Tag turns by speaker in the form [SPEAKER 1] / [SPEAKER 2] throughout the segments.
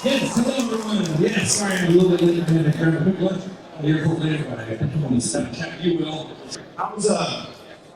[SPEAKER 1] Yes, hello everyone. Yes, sorry I'm a little bit late. I had to grab a quick lunch. Airport later, but I want to step check you will.
[SPEAKER 2] How's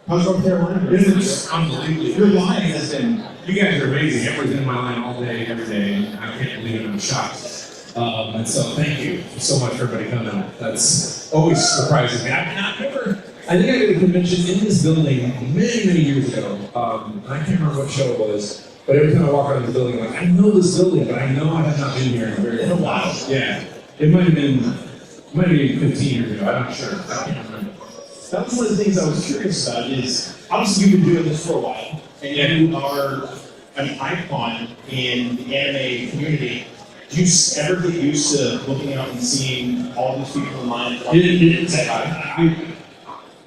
[SPEAKER 2] North Carolina?
[SPEAKER 1] It's unbelievable.
[SPEAKER 2] Your line has been.
[SPEAKER 1] You guys are amazing. Everyone's in my line all day, every day. I can't believe it. I'm shocked. And so thank you so much for everybody coming. That's always surprising me. I think I did a convention in this building many years ago. I can't remember what show it was. But every time I walk around the building, I'm like, I know this building, but I know I have not been here in a while. Yeah. It might have been 15 years ago. I'm not sure. I can't remember.
[SPEAKER 2] That was one of the things I was curious about is, obviously you've been doing this for a while, and you are an icon in the anime community. Do you ever get used to looking out and seeing all these people in line?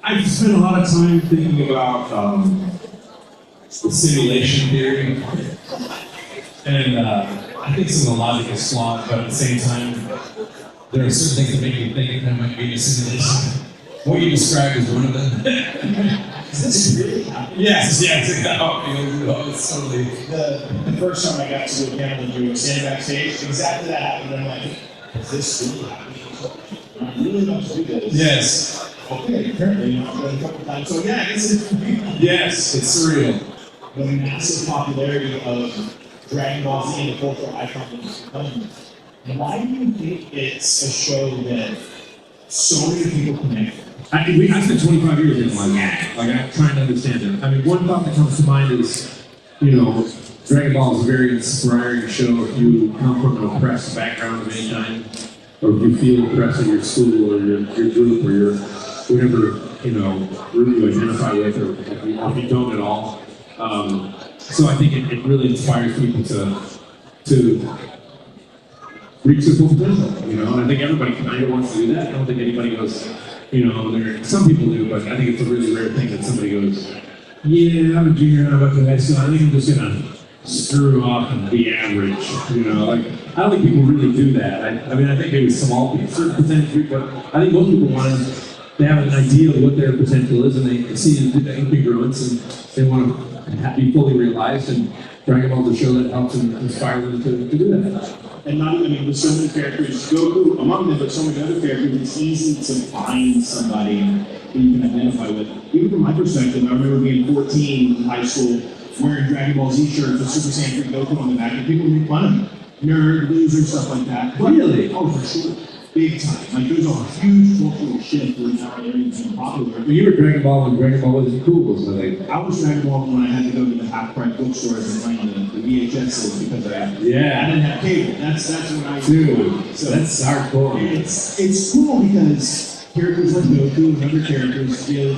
[SPEAKER 1] I've spent a lot of time thinking about the simulation theory, and I think some of the logic is flawed, but at the same time, there are certain things that make me think that might be a simulation. What you described is one of them.
[SPEAKER 2] Is this really happening?
[SPEAKER 1] Yes. It's totally.
[SPEAKER 2] The first time I got to a panel and you were standing backstage, exactly that happened. I'm like, is this really happening? I'm really about to do this.
[SPEAKER 1] Yes.
[SPEAKER 2] Okay, apparently not done a couple times. So yeah, I guess it's
[SPEAKER 1] Yes, it's surreal.
[SPEAKER 2] the massive popularity of Dragon Ball Z and the cultural icon that it's become. Why do you think it's a show that so many people connect?
[SPEAKER 1] I spent 25 years in my life. Like, I'm trying to understand it. I mean, one thought that comes to mind is, Dragon Ball is a very inspiring show if you come from an oppressed background of any kind, or if you feel oppressed in your school or your group or your whatever, group you identify with, or if you don't at all. So I think it really inspires people to reach their full potential, and I think everybody kind of wants to do that. I don't think anybody goes, some people do, but I think it's a really rare thing that somebody goes, yeah, I'm a junior and I'm up to high school, I think I'm just gonna screw off and be average, I don't think people really do that. I mean, I think maybe small people, certain percentage, but I think most people they have an idea of what their potential is, and they see the incongruence, and they want to be fully realized, and Dragon Ball is a show that helps and inspire them to do that.
[SPEAKER 2] And with so many characters, Goku among them, but so many other characters, it's easy to find somebody who you can identify with. Even from my perspective, I remember being 14 in high school, wearing Dragon Ball Z shirts with Super Saiyan 3 Goku on the back, and people make fun of me. Nerd, loser, stuff like that. But,
[SPEAKER 1] really?
[SPEAKER 2] Oh, for sure. Big time. There's a huge cultural shift where now everything's popular.
[SPEAKER 1] Well, you were Dragon Ball when Dragon Ball wasn't cool, wasn't it?
[SPEAKER 2] I was Dragon Ball when I had to go to the half-price bookstores and find the VHSs because I didn't have cable. That's when I
[SPEAKER 1] Dude, so that's hardcore.
[SPEAKER 2] It's cool because characters like Goku and other characters give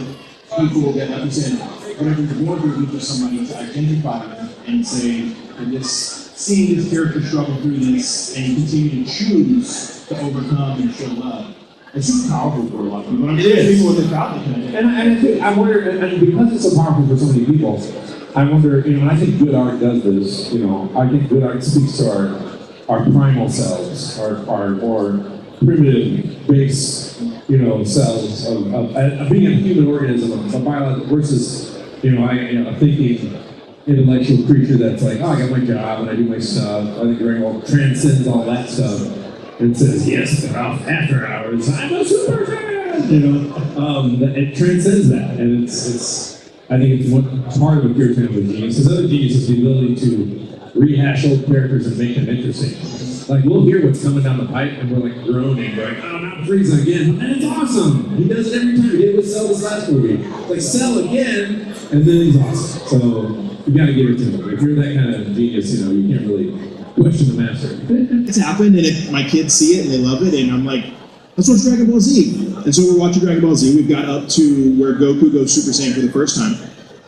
[SPEAKER 2] people that, like you said, whatever you're going through, for somebody to identify with and say, seeing this character struggle through this and continue to choose to overcome and show up. It's just powerful for a lot of people. I'm sure people with the crowd connect.
[SPEAKER 1] And I wonder, and because it's so powerful for so many people, I wonder, and I think good art does this, I think good art speaks to our primal selves, our more primitive, base, cells of being a human organism, a biological versus, a thinking, intellectual creature that's like, oh, I got my job and I do my stuff. I think Dragon Ball transcends all that stuff and says, yes, but after hours, I'm a super fan. It transcends that, and it's. I think it's one part of a pure fan of genius. Because other genius is the ability to rehash old characters and make them interesting. Like, we'll hear what's coming down the pipe and we're like groaning, going, oh, not Frieza again. And it's awesome. He does it every time. He did it with Cell this last movie. Like, Cell again, and then he's awesome. So you gotta give it to him. If you're that kind of genius, you can't really question the master.
[SPEAKER 2] It's happened, and if my kids see it and they love it, and I'm like, let's watch Dragon Ball Z. And so we're watching Dragon Ball Z. We've got up to where Goku goes Super Saiyan for the first time.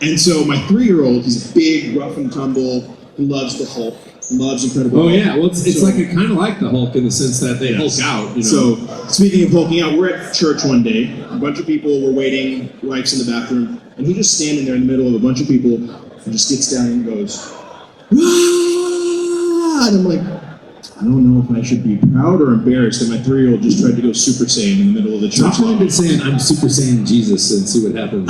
[SPEAKER 2] And so my 3-year-old, he's a big, rough and tumble, who loves the Hulk, loves Incredible Hulk.
[SPEAKER 1] Oh yeah, well it's like kind of like the Hulk in the sense that they Hulk out.
[SPEAKER 2] So speaking of hulking out, we're at church one day. A bunch of people were waiting, wife's in the bathroom, and he's just standing there in the middle of a bunch of people and just gets down and goes, "Wah!" And I'm like, I don't know if I should be proud or embarrassed that my 3-year-old just tried to go Super Saiyan in the middle of the church.
[SPEAKER 1] I've only been saying I'm Super Saiyan Jesus and see what happens.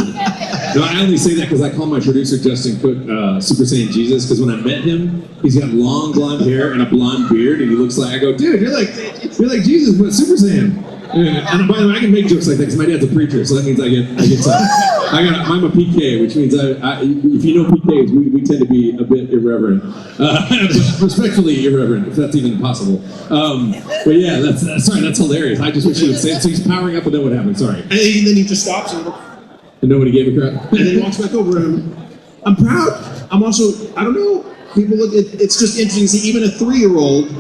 [SPEAKER 1] No, I only say that because I call my producer Justin Cook Super Saiyan Jesus, because when I met him, he's got long blonde hair and a blonde beard, and he looks like, I go, dude, you're like Jesus, but Super Saiyan. And by the way, I can make jokes like that because my dad's a preacher, so that means I'm a PK, which means if you know PKs, we tend to be a bit irreverent, but respectfully irreverent, if that's even possible. But yeah, that's hilarious. I just wish he would say it. So he's powering up, and then what happened? Sorry.
[SPEAKER 2] And then he just stops and
[SPEAKER 1] nobody gave a crap.
[SPEAKER 2] And then he walks back over him. I'm proud. I'm also, I don't know, people look at, it's just interesting to see even a 3-year-old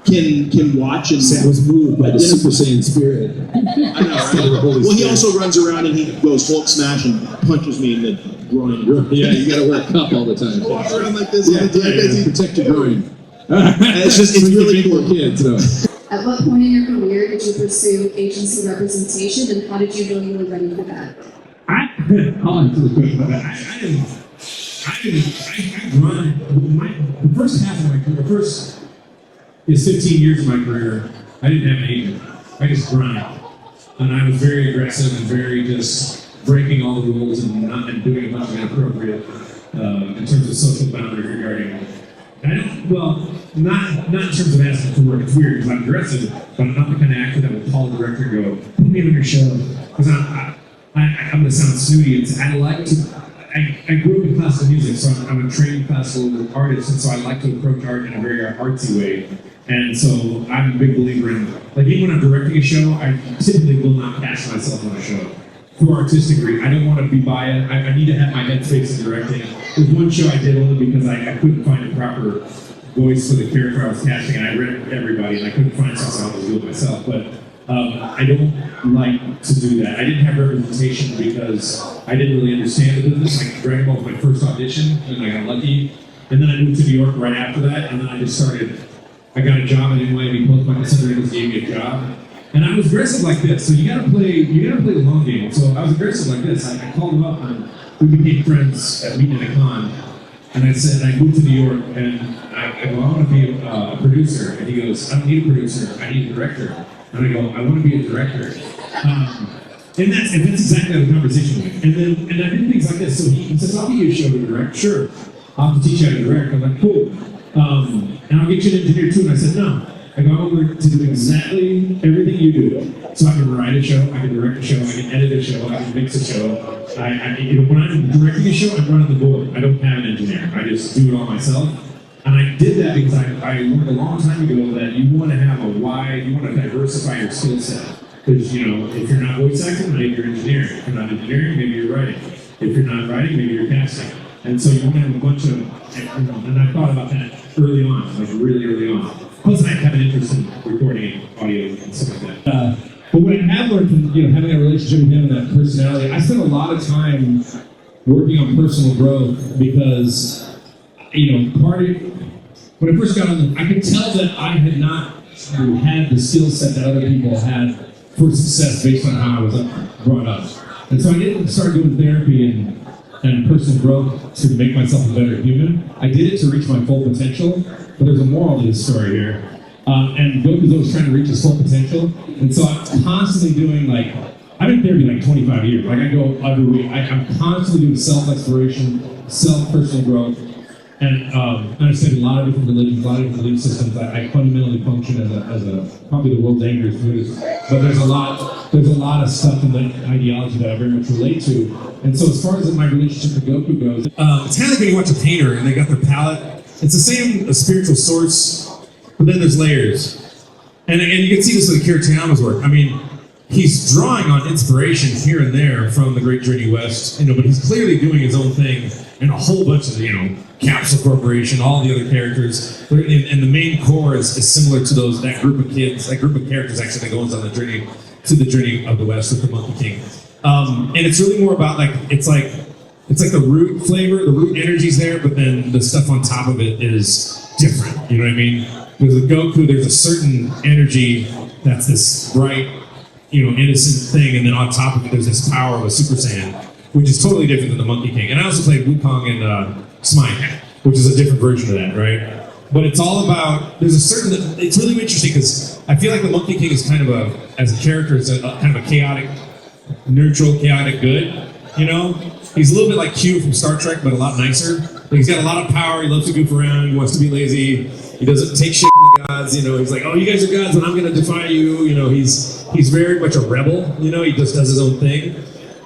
[SPEAKER 2] can watch and
[SPEAKER 1] Sam was moved by the Super Saiyan spirit.
[SPEAKER 2] I know, right? Well, he also runs around and he goes Hulk smash and punches me in the groin.
[SPEAKER 1] Yeah, you gotta wear a cup all the time.
[SPEAKER 2] Walk around like this all the time.
[SPEAKER 1] Yeah, protect your groin.
[SPEAKER 2] It's really cool.
[SPEAKER 1] Kids, no.
[SPEAKER 3] At what point in your career did you pursue agency representation, and how did you know you were ready for that?
[SPEAKER 1] I'll answer the question about that. I grind. The first half of my career, first 15 years of my career, I didn't have an agent. I just grind. And I was very aggressive and very just breaking all the rules and doing a bunch of inappropriate in terms of social boundaries regarding. Not in terms of asking for work. It's weird because I'm aggressive, but I'm not the kind of actor that will call the director and go, put me on your show. Because I'm going to sound snooty. I grew up in classical music, so I'm a trained classical artist, and so I like to approach art in a very artsy way. And so I'm a big believer in, like, even when I'm directing a show, I typically will not cast myself on a show. For artistic reasons, I don't want to be biased. I need to have my headspace in directing. There's one show I did only because I couldn't find a proper voice for the character I was casting, and I read everybody, and I couldn't find something I was doing myself. But I don't like to do that. I didn't have representation because I didn't really understand the business. Like, Dragon Ball was my first audition, and I got lucky. And then I moved to New York right after that, and then I got a job at NYU, both my considerations gave me a job. And I was aggressive like this, so you gotta play the long game. So I was aggressive like this. I called him up, and we became friends at meeting at a con. And I said, I moved to New York, and I go, I want to be a producer. And he goes, I don't need a producer, I need a director. And I go, I want to be a director. And that's exactly how the conversation went. And I did things like this. So he says, I'll give you a show to direct. Sure, I'll have to teach you how to direct. I'm like, cool. And I'll get you an engineer too. And I said, no. I go, I want to do exactly everything you do. So I can write a show, I can direct a show, I can edit a show, I can mix a show. When I'm directing a show, I'm running the board. I don't have an engineer. I just do it all myself. And I did that because I learned a long time ago that you want to have you want to diversify your skill set. Because, if you're not voice acting, maybe you're engineering. If you're not engineering, maybe you're writing. If you're not writing, maybe you're casting. And so you want to have a bunch of, and I thought about that early on, like really early on. Plus, I have an interest in recording audio and stuff like that.
[SPEAKER 4] But what I have learned from having a relationship with him and that personality, I spent a lot of time working on personal growth because, when I first got on I could tell that I had not had the skill set that other people had for success based on how I was brought up. And so I didn't start doing therapy and personal growth to make myself a better human. I did it to reach my full potential, but there's a moral to this story here. And Goku's always trying to reach his full potential. And so I'm constantly doing I've been in therapy 25 years. I go every week. I'm constantly doing self-exploration, self-personal growth. And I studied a lot of different religions, a lot of different belief systems. I fundamentally function as a probably the world's angriest Buddhist. But there's a lot of stuff in the ideology that I very much relate to. And so as far as my relationship with Goku goes,
[SPEAKER 1] It's kind of like when you watch a painter and they got their palette. It's the same spiritual source, but then there's layers. And you can see this with Kiriyama's work. I mean, he's drawing on inspiration here and there from the Great Journey West, but he's clearly doing his own thing, and a whole bunch of, Capsule Corporation, all the other characters, and the main core is similar to that group of kids, that group of characters actually that goes on the journey of the West with the Monkey King. And it's really more about it's like the root flavor, the root energy's there, but then the stuff on top of it is different. You know what I mean? With Goku, there's a certain energy that's this bright, innocent thing, and then on top of it, there's this power of a Super Saiyan, which is totally different than the Monkey King. And I also played Wukong and Smite, which is a different version of that, right?
[SPEAKER 4] but it's all about. There's a certain. It's really interesting because I feel like the Monkey King is kind of as a character, is kind of a chaotic, neutral, chaotic good. You know, he's a little bit like Q from Star Trek, but a lot nicer. Like, he's got a lot of power. He loves to goof around. He wants to be lazy. He doesn't take shit from the gods. You know, he's like, oh, you guys are gods, and I'm going to defy you. You know, he's very much a rebel. You know, he just does his own thing.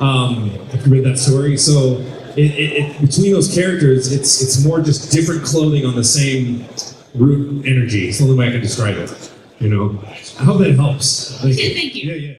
[SPEAKER 4] If you read that story, so it between those characters, it's more just different clothing on the same root energy. It's the only way I can describe it. You know, I hope that helps.
[SPEAKER 5] Thank you.
[SPEAKER 4] Yeah, yeah.